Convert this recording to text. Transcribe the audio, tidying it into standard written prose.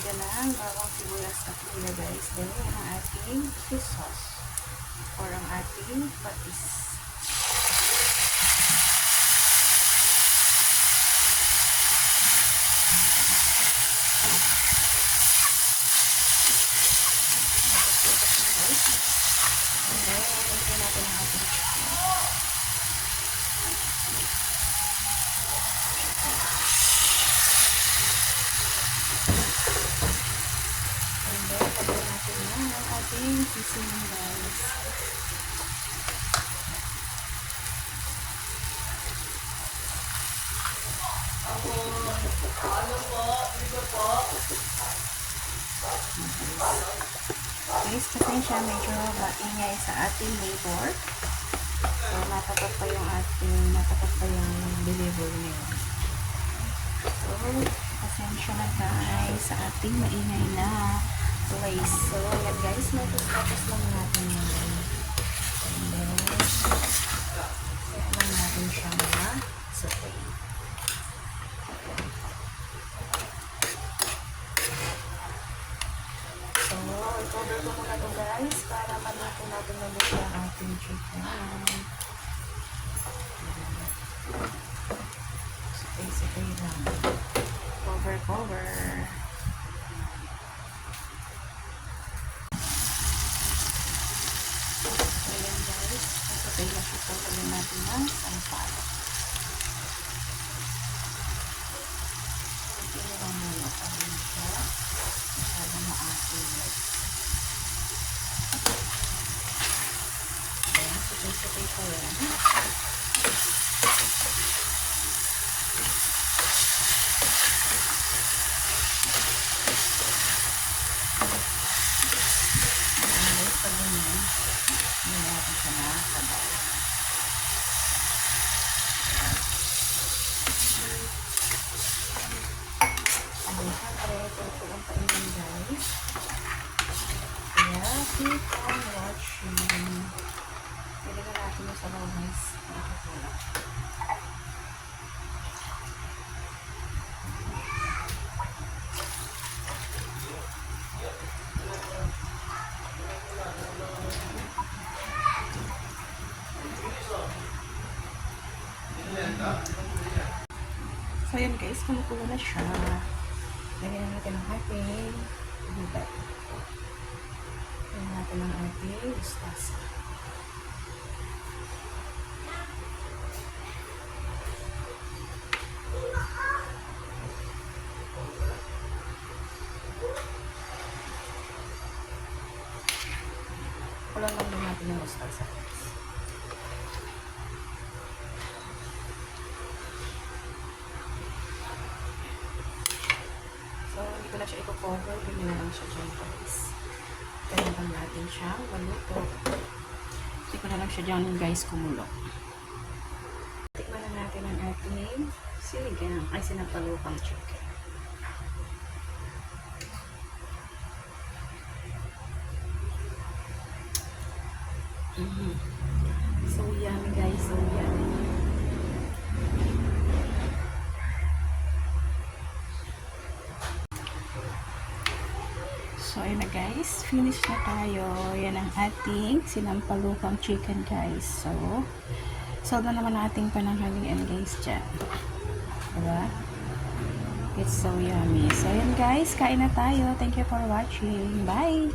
lagyan ng bawang sibuyas at luya guys. Then, ang ating fish sauce or ang ating patis. And then, lagyan natin ang ating chicken. Ating seasoning guys. Guys, pasensya medyo maingay sa ating neighbor. So, natapat pa yung delivery niya. So, pasensya na guys sa ating maingay na place. So, yan guys, tapos lang natin yan. And then, set lang natin siya na saute. So, i-cover ko muna ito guys para maluto natin maluto ang ating chicken. Saute lang. Cover. Ayan guys, okay na siya. Lagyan natin ng sampalok. Ito na lang muna para siya masyadong maasin. Ayan, sukay pa yan. Keep on watching. Pilihan natin yung sabaw guys. So yun guys, kumukulo na siya. Lagyan natin ng ating bibat. Lagyan natin ng ating mustasa. Kulang lang din natin yung mustasa. So, hindi ko na siya i-cover. Ganyan na lang siya dyan guys. Kaya lang natin siya maluto. Hindi ko na lang siya dyan guys kumulo. Tikman na natin ang ating sinigang ay sinapalupang chicken. So yummy guys, so yummy. So ayun na guys, finish na tayo. Yan ang ating sinampalupang chicken guys. So na naman ating pananghalian guys dyan. Diba? It's so yummy. So yun guys, kain na tayo. Thank you for watching. Bye!